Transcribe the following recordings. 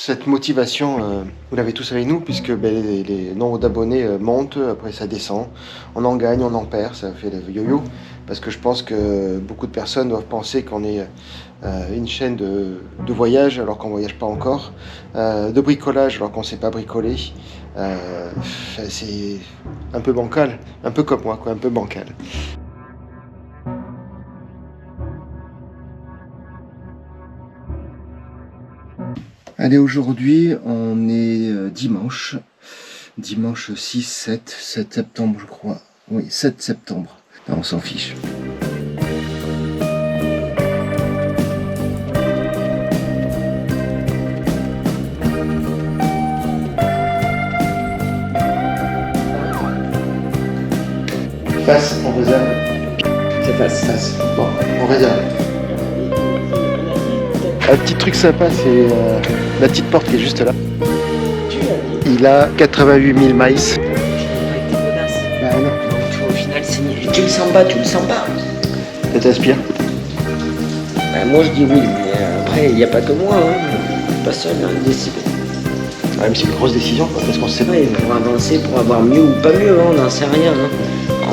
cette motivation, vous l'avez tous avec nous, puisque les nombres d'abonnés montent, après ça descend, on en gagne, on en perd, ça fait le yo-yo, parce que je pense que beaucoup de personnes doivent penser qu'on est une chaîne de voyage alors qu'on ne voyage pas encore, de bricolage alors qu'on ne sait pas bricoler. C'est un peu bancal, un peu comme moi, quoi, un peu bancal. Allez, aujourd'hui on est dimanche 7 septembre je crois. Oui, 7 septembre. Non, on s'en fiche. Face, on réserve. C'est face. Bon, on réserve. Un petit truc sympa, c'est la petite porte qui est juste là. Il a 88 000 maïs. Bah non. Au final, tu le sens pas. Ça t'inspire? Bah, moi, je dis oui, mais après, il n'y a pas que moi. Pas seul à décider. Ouais, mais c'est une grosse décision, quoi, parce qu'on sait pas. Ouais, pour avancer, pour avoir mieux ou pas mieux, on n'en sait rien.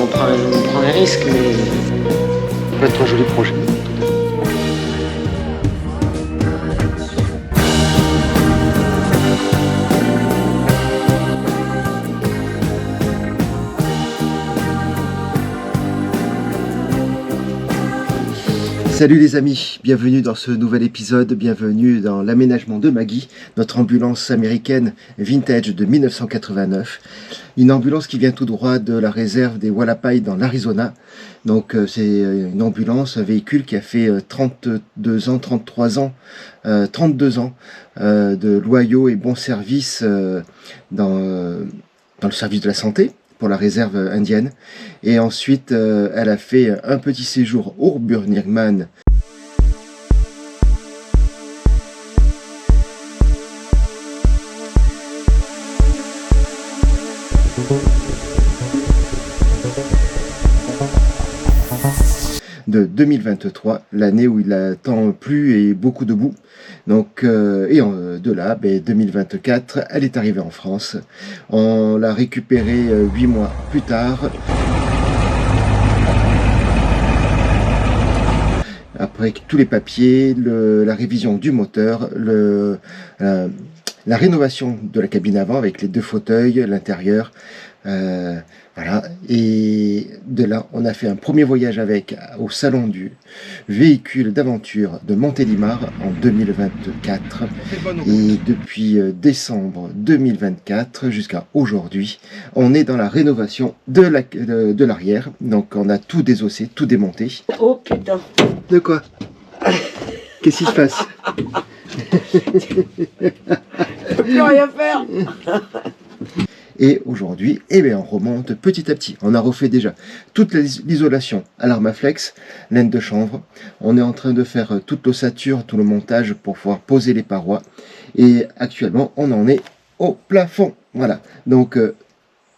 On prend un risque, mais... Ça peut être un joli projet. Salut les amis, bienvenue dans ce nouvel épisode, bienvenue dans l'aménagement de Maggie, notre ambulance américaine vintage de 1989. Une ambulance qui vient tout droit de la réserve des Wallapai dans l'Arizona. Donc c'est une ambulance, un véhicule qui a fait 32 ans, 33 ans, 32 ans de loyaux et bons services dans le service de la santé pour la réserve indienne. Et ensuite, elle a fait un petit séjour au Burning Man. De 2023, l'année où il a tant plu et beaucoup de boue. Donc, de là, 2024, elle est arrivée en France. On l'a récupérée 8 mois plus tard. Après tous les papiers, la révision du moteur, la rénovation de la cabine avant avec les 2 fauteuils, l'intérieur. Voilà, et de là on a fait un premier voyage avec au salon du véhicule d'aventure de Montélimar en 2024 et depuis décembre 2024 jusqu'à aujourd'hui on est dans la rénovation de l'arrière, donc on a tout désossé, tout démonté. Oh putain. De quoi? Qu'est-ce qui se passe? Je peux plus rien faire. Et aujourd'hui, on remonte petit à petit. On a refait déjà toute l'isolation à l'Armaflex, laine de chanvre. On est en train de faire toute l'ossature, tout le montage pour pouvoir poser les parois. Et actuellement, on en est au plafond. Voilà. Donc,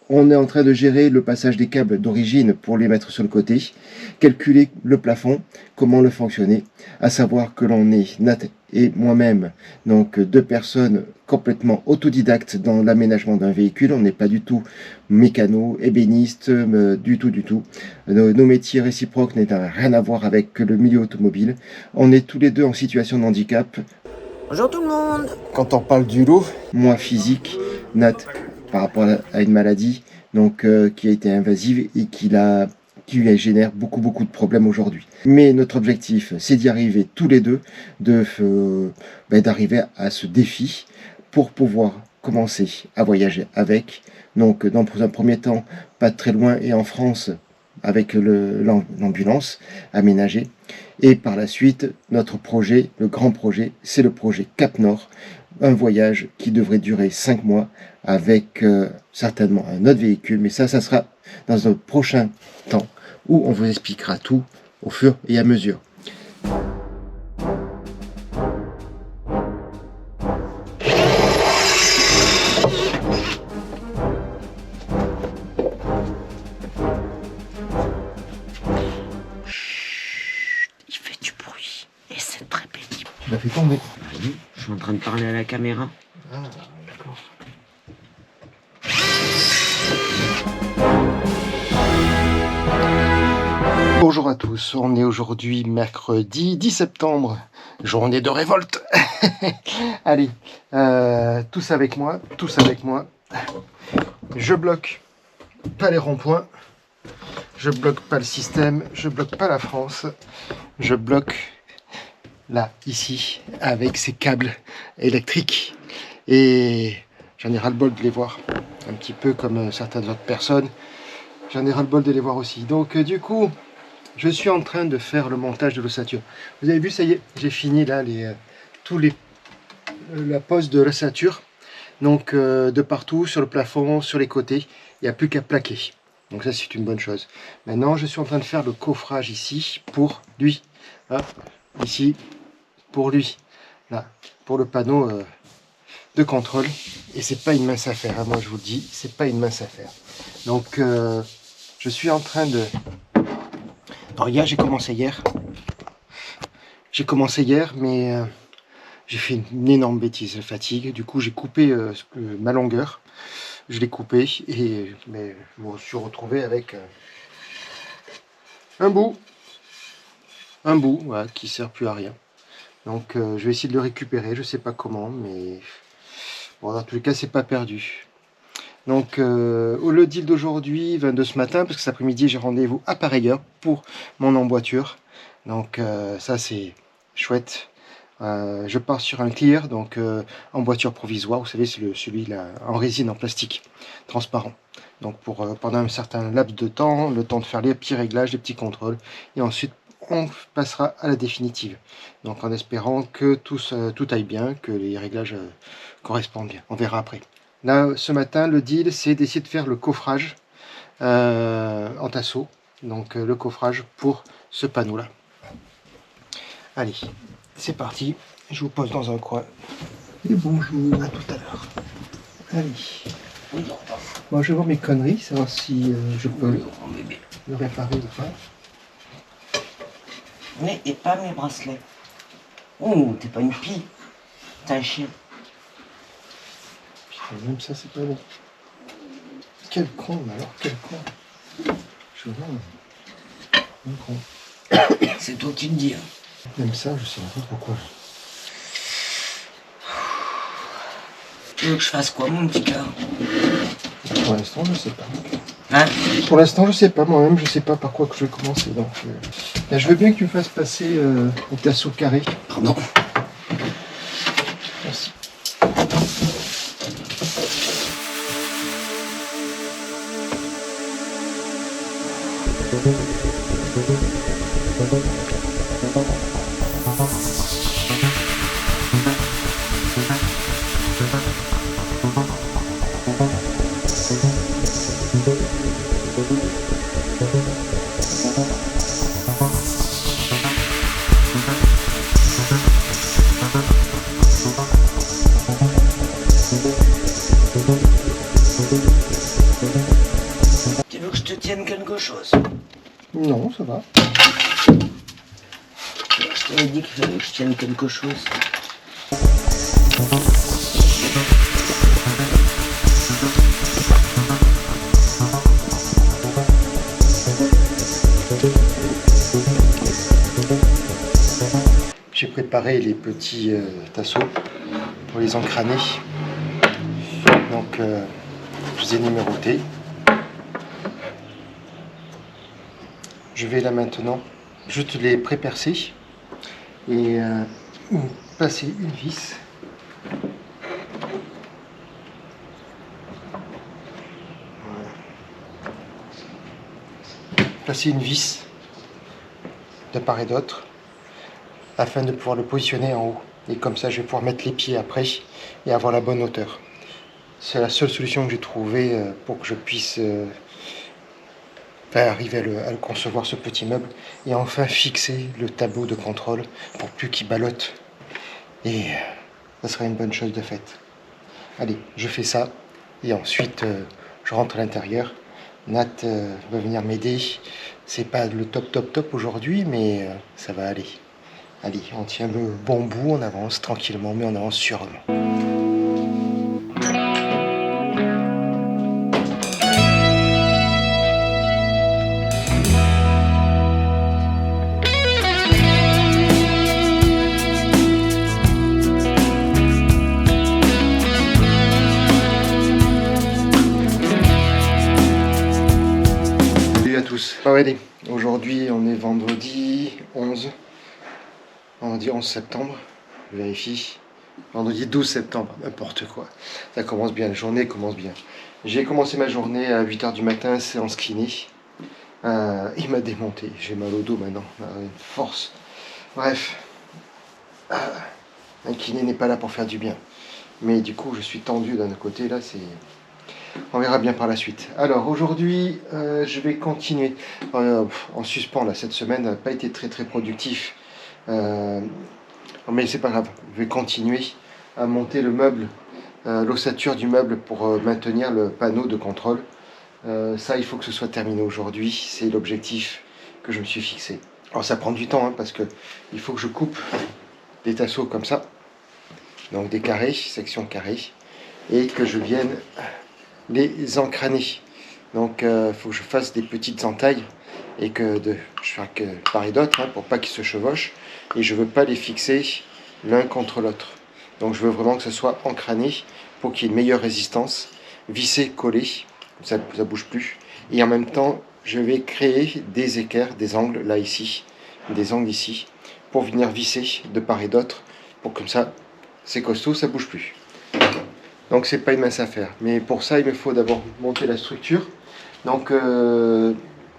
on est en train de gérer le passage des câbles d'origine pour les mettre sur le côté, calculer le plafond, comment le fonctionner, à savoir que l'on est Nat et moi-même, donc 2 personnes complètement autodidactes dans l'aménagement d'un véhicule. On n'est pas du tout mécano, ébéniste, du tout. Nos métiers réciproques n'ont rien à voir avec le milieu automobile. On est tous les deux en situation de handicap. Bonjour tout le monde. Quand on parle du lot, moi physique, Nat par rapport à une maladie donc qui a été invasive et qui lui génère beaucoup de problèmes aujourd'hui. Mais notre objectif, c'est d'y arriver tous les deux, d'arriver à ce défi pour pouvoir commencer à voyager avec. Donc dans un premier temps, pas très loin et en France avec l'ambulance aménagée. Et par la suite, notre projet, le grand projet, c'est le projet Cap Nord, un voyage qui devrait durer 5 mois avec certainement un autre véhicule, mais ça sera dans un prochain temps où on vous expliquera tout au fur et à mesure. Il fait du bruit et c'est très pénible. Tu l'as fait tomber. Je suis en train de parler à la la caméra. Ah, d'accord. Bonjour à tous, on est aujourd'hui mercredi 10 septembre, journée de révolte. Allez, tous avec moi, Je bloque pas les ronds-points, je bloque pas le système, je bloque pas la France, je bloque là, ici, avec ces câbles électriques. Et j'en ai ras-le-bol de les voir, un petit peu comme certaines autres personnes. J'en ai ras-le-bol de les voir aussi. Donc du coup, je suis en train de faire le montage de l'ossature. Vous avez vu, ça y est, j'ai fini là la pose de l'ossature. Donc de partout, sur le plafond, sur les côtés, il n'y a plus qu'à plaquer. Donc ça, c'est une bonne chose. Maintenant, je suis en train de faire le coffrage ici pour lui. Hop, ici, pour lui. Là, pour le panneau de contrôle. Et c'est pas une mince affaire, hein, moi je vous le dis, c'est pas une mince affaire. Donc je suis en train de... Alors hier, j'ai commencé hier. Mais j'ai fait une énorme bêtise, la fatigue. Du coup, j'ai coupé ma longueur. Je l'ai coupé mais je me suis retrouvé avec un bout voilà, qui sert plus à rien. Donc je vais essayer de le récupérer, je sais pas comment, mais bon, dans tous les cas, c'est pas perdu. Donc le deal d'aujourd'hui, 22 ce matin, parce que cet après-midi j'ai rendez-vous à Pareilleur pour mon emboîture. Donc ça c'est chouette. Je pars sur un clear, donc emboîture provisoire, vous savez, c'est celui-là en résine, en plastique, transparent. Donc pour pendant un certain laps de temps, le temps de faire les petits réglages, les petits contrôles, et ensuite on passera à la définitive. Donc en espérant que tout aille bien, que les réglages correspondent bien. On verra après. Là, ce matin, le deal, c'est d'essayer de faire le coffrage en tasseau. Donc le coffrage pour ce panneau-là. Allez, c'est parti. Je vous pose dans un coin. Et bonjour, à tout à l'heure. Allez. Bon, je vais voir mes conneries, savoir si je peux le réparer ou pas. Mais et pas mes bracelets. Oh, t'es pas une pie. T'es un chien. Putain, même ça, c'est pas bon. Quel con, alors, quel con. Je vois, un con. C'est toi qui le dis. Hein. Même ça, je sais pas pourquoi. Tu veux que je fasse quoi, mon petit cœur? Pour l'instant, je sais pas. Hein? Pour l'instant, je sais pas, moi-même, je sais pas par quoi que je vais commencer. Donc, là, je veux bien que tu me fasses passer au tasseau carré. Pardon. Merci. Tu veux que je te tienne quelque chose? Non, ça va. Je t'avais dit qu'il fallait que je tienne quelque chose. J'ai préparé les petits tasseaux pour les encraner. Donc, je les ai numérotés. Je vais là maintenant juste les pré-percer et passer une vis. Voilà. Placer une vis de part et d'autre afin de pouvoir le positionner en haut. Et comme ça, je vais pouvoir mettre les pieds après et avoir la bonne hauteur. C'est la seule solution que j'ai trouvée pour que je puisse arriver à le concevoir, ce petit meuble, et enfin fixer le tableau de contrôle pour plus qu'il ballotte. Et ça sera une bonne chose de faite. Allez, je fais ça et ensuite je rentre à l'intérieur. Nat va venir m'aider. C'est pas le top aujourd'hui, mais ça va aller. Allez, on tient le bon bout, on avance tranquillement, mais on avance sûrement. Salut à tous. Ah ouais, aujourd'hui on est vendredi 11 septembre, je vérifie. Vendredi 12 septembre, n'importe quoi. Ça commence bien, la journée commence bien. J'ai commencé ma journée à 8 h du matin, séance kiné. Il m'a démonté, j'ai mal au dos maintenant, une force. Bref, un kiné n'est pas là pour faire du bien. Mais du coup, je suis tendu d'un côté, là, c'est... On verra bien par la suite. Alors, aujourd'hui, je vais continuer. En suspens, là, cette semaine n'a pas été très productif. Mais c'est pas grave, je vais continuer à monter le meuble, l'ossature du meuble pour maintenir le panneau de contrôle. Ça, il faut que ce soit terminé aujourd'hui, c'est l'objectif que je me suis fixé. Alors ça prend du temps, hein, parce que il faut que je coupe des tasseaux comme ça, donc des carrés, sections carrées, et que je vienne les encraner. Donc il faut que je fasse des petites entailles et que je fais que part et d'autre, hein, pour pas qu'ils se chevauchent, et je veux pas les fixer l'un contre l'autre. Donc je veux vraiment que ce soit encrané pour qu'il y ait une meilleure résistance, vissé, collé, ça bouge plus, et en même temps je vais créer des équerres, des angles là ici, des angles ici, pour venir visser de part et d'autre, pour comme ça c'est costaud, ça bouge plus. Donc c'est pas une mince affaire, mais pour ça il me faut d'abord monter la structure. Donc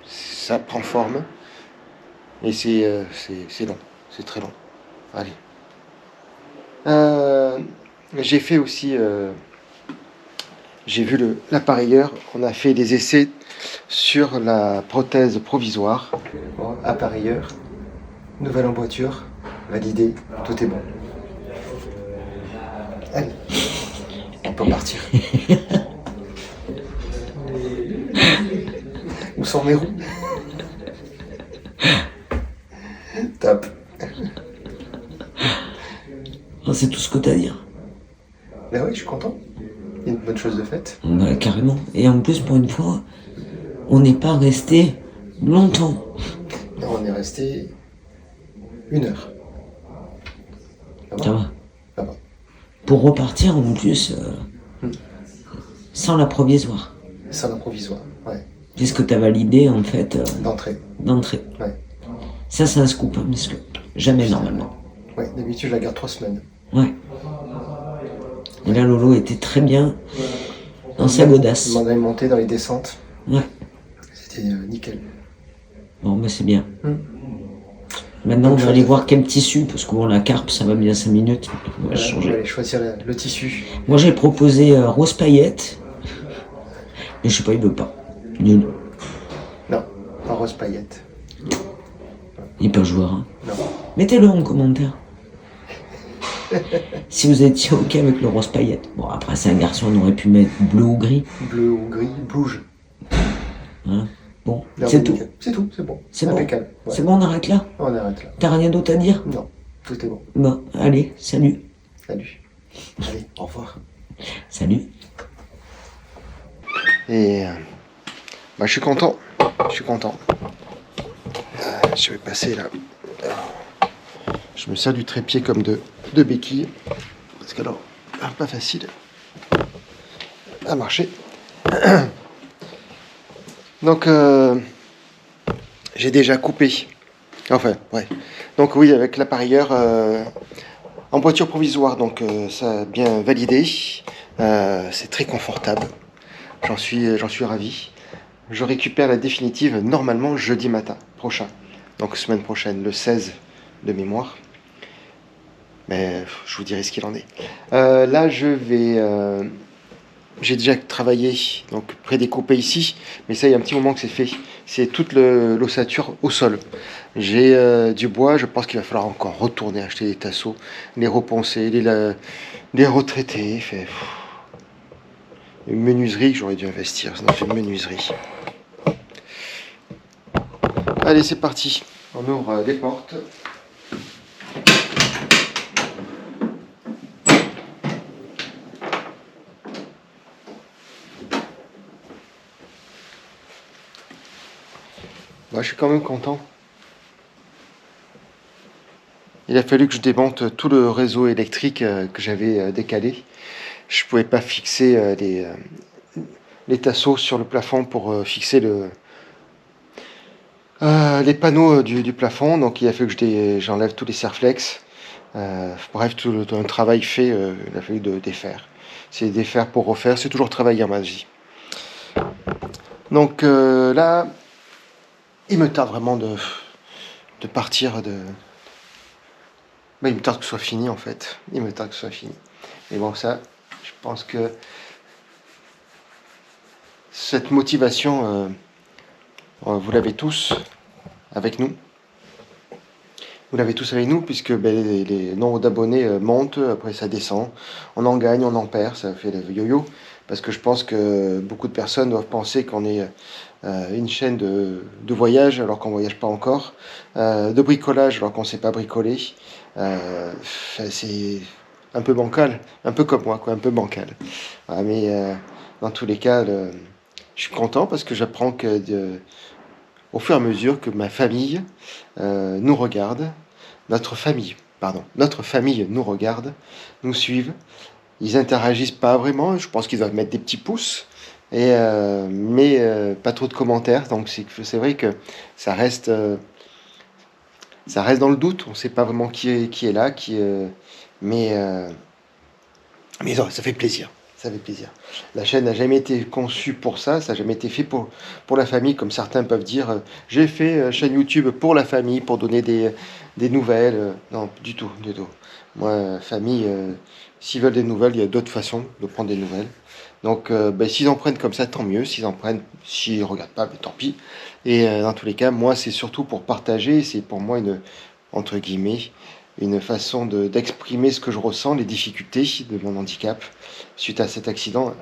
ça prend forme, et c'est long, c'est très long. Allez. J'ai fait aussi, j'ai vu l'appareilleur, on a fait des essais sur la prothèse provisoire. Bon, appareilleur, nouvelle emboîture, validé, tout est bon. Allez, on peut partir. Où sont mes roues? Top. C'est tout ce que t'as à dire. Ben oui, je suis content. Il y a une bonne chose de faite. Bah, carrément. Et en plus, pour une fois, on n'est pas resté longtemps. Non, on est resté 1 heure. Ça va. Ça va. Pour repartir, en plus, sans la provisoire. Sans la provisoire, ouais. Puisque t'as validé, en fait... D'entrée. Ouais. Ça, c'est un scoop, hein, parce que jamais normalement. Ouais, d'habitude, je la garde 3 semaines. Ouais. Et là, Lolo était très bien dans sa godasse. Il m'en avait monté dans les descentes. Ouais. C'était nickel. Bon, bah c'est bien. Maintenant, on va aller voir quel tissu, parce que bon, la carpe, ça va bien 5 minutes. On va changer. On va aller choisir le tissu. Moi, j'ai proposé rose paillette. Et je sais pas, il veut pas. Nul. Non, pas rose paillette. Il peut jouer, hein. Non. Mettez-le en commentaire. Si vous étiez ok avec le rose paillette. Bon, après, c'est un garçon, on aurait pu mettre bleu ou gris. Bleu ou gris, bouge. Hein, bon, Non, c'est tout. C'est tout, c'est bon. C'est bon. Impeccable. Ouais. C'est bon, on arrête là. On arrête là. T'as rien d'autre à dire? Non, tout est bon. Bon, allez, salut. Salut. Allez, au revoir. Salut. Et bah, je suis content. Je vais passer là. Je me sers du trépied comme de béquille. Parce que alors, pas facile à marcher. Donc, j'ai déjà coupé. Enfin, ouais. Donc oui, avec l'appareilleur emboîture provisoire, donc ça a bien validé. C'est très confortable. J'en suis ravi. Je récupère la définitive normalement jeudi matin prochain. Donc semaine prochaine, le 16 de mémoire. Mais je vous dirai ce qu'il en est. Là, je vais... j'ai déjà travaillé, donc prédécoupé ici. Mais ça, il y a un petit moment que c'est fait. C'est toute l'ossature au sol. J'ai du bois. Je pense qu'il va falloir encore retourner acheter des tasseaux, les reponcer, les retraiter. Une menuiserie, j'aurais dû investir dans une menuiserie. Allez, c'est parti. On ouvre les portes. Moi, je suis quand même content. Il a fallu que je démonte tout le réseau électrique que j'avais décalé. Je pouvais pas fixer les tasseaux sur le plafond pour fixer les panneaux du plafond. Donc il a fallu que j'enlève tous les serflex. Bref, tout un travail fait, il a fallu de défaire. C'est défaire pour refaire, c'est toujours travailler en magie. Donc là, il me tarde vraiment de partir il me tarde que ce soit fini en fait. Il me tarde que ce soit fini. Mais bon, ça, je pense que cette motivation, vous l'avez tous avec nous. Vous l'avez tous avec nous puisque les nombres d'abonnés montent, après ça descend. On en gagne, on en perd, ça fait le yo-yo. Parce que je pense que beaucoup de personnes doivent penser qu'on est une chaîne de voyage alors qu'on ne voyage pas encore, de bricolage alors qu'on ne sait pas bricoler. C'est un peu bancal, un peu comme moi, quoi, un peu bancal. Voilà, mais dans tous les cas, je suis content parce que j'apprends au fur et à mesure que ma famille nous regarde, notre famille nous regarde, nous suivent. Ils interagissent pas vraiment, je pense qu'ils doivent mettre des petits pouces, mais pas trop de commentaires, donc c'est vrai que ça reste, ça reste dans le doute, on ne sait pas vraiment qui est là, mais non, ça fait plaisir. Ça fait plaisir. La chaîne n'a jamais été conçue pour ça, ça n'a jamais été fait pour la famille, comme certains peuvent dire. J'ai fait chaîne YouTube pour la famille, pour donner des nouvelles. Non, du tout, du tout. Moi, famille, s'ils veulent des nouvelles, il y a d'autres façons de prendre des nouvelles. Donc, s'ils en prennent comme ça, tant mieux. S'ils ne regardent pas, tant pis. Et dans tous les cas, moi, c'est surtout pour partager. C'est pour moi entre guillemets, une façon d'exprimer ce que je ressens, les difficultés de mon handicap suite à cet accident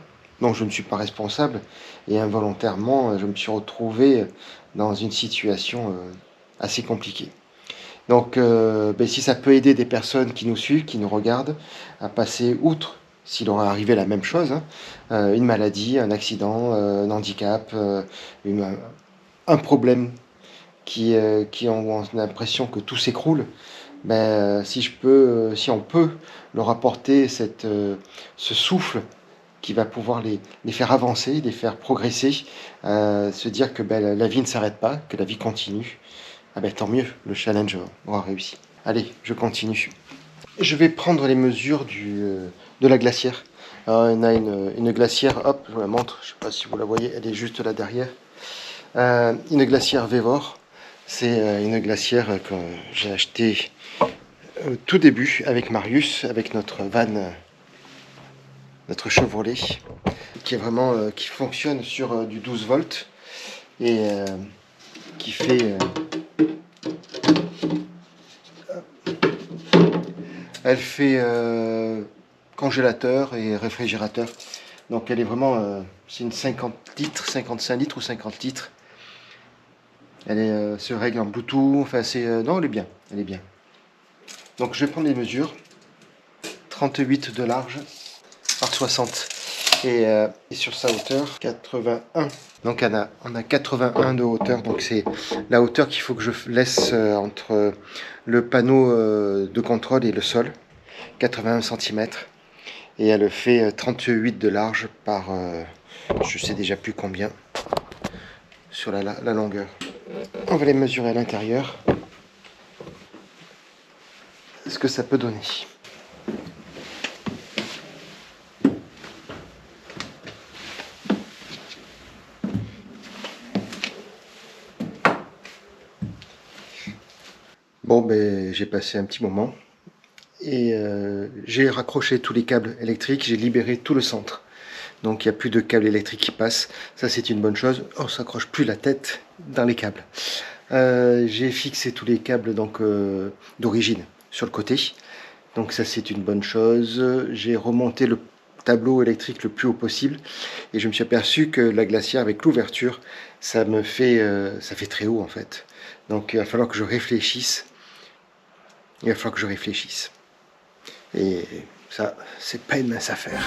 dont je ne suis pas responsable. Et involontairement, je me suis retrouvé dans une situation assez compliquée. Donc, si ça peut aider des personnes qui nous suivent, qui nous regardent, à passer outre, s'il leur est arrivé la même chose, hein, une maladie, un accident, un handicap, un problème qui ont l'impression que tout s'écroule, si on peut leur apporter ce souffle qui va pouvoir les faire avancer, les faire progresser, se dire que la vie ne s'arrête pas, que la vie continue, tant mieux, le challenge aura réussi. Allez, je continue. Je vais prendre les mesures de la glacière. Alors, on a une glacière, hop, je vous la montre, je ne sais pas si vous la voyez, elle est juste là derrière. Une glacière Vévor, c'est une glacière que j'ai achetée tout début avec Marius, avec notre van, notre Chevrolet, qui est vraiment qui fonctionne sur du 12 volts et qui fait elle fait congélateur et réfrigérateur. Donc elle est vraiment c'est une 50 litres, 55 litres ou 50 litres. Elle se règle en Bluetooth, enfin non, elle est bien, elle est bien. Donc je vais prendre les mesures. 38 de large par 60 et sur sa hauteur 81. Donc on a 81 de hauteur, donc c'est la hauteur qu'il faut que je laisse entre le panneau de contrôle et le sol, 81 cm, et elle fait 38 de large par je sais déjà plus combien sur la longueur. On va les mesurer à l'intérieur, ce que ça peut donner. Bon, j'ai passé un petit moment et j'ai raccroché tous les câbles électriques, j'ai libéré tout le centre. Donc il n'y a plus de câbles électriques qui passent, ça c'est une bonne chose. On ne s'accroche plus la tête dans les câbles. J'ai fixé tous les câbles d'origine sur le côté, donc ça c'est une bonne chose. J'ai remonté le tableau électrique le plus haut possible et je me suis aperçu que la glacière avec l'ouverture, ça fait très haut en fait. Donc il va falloir que je réfléchisse. Il va falloir que je réfléchisse. Et ça, c'est pas une mince affaire.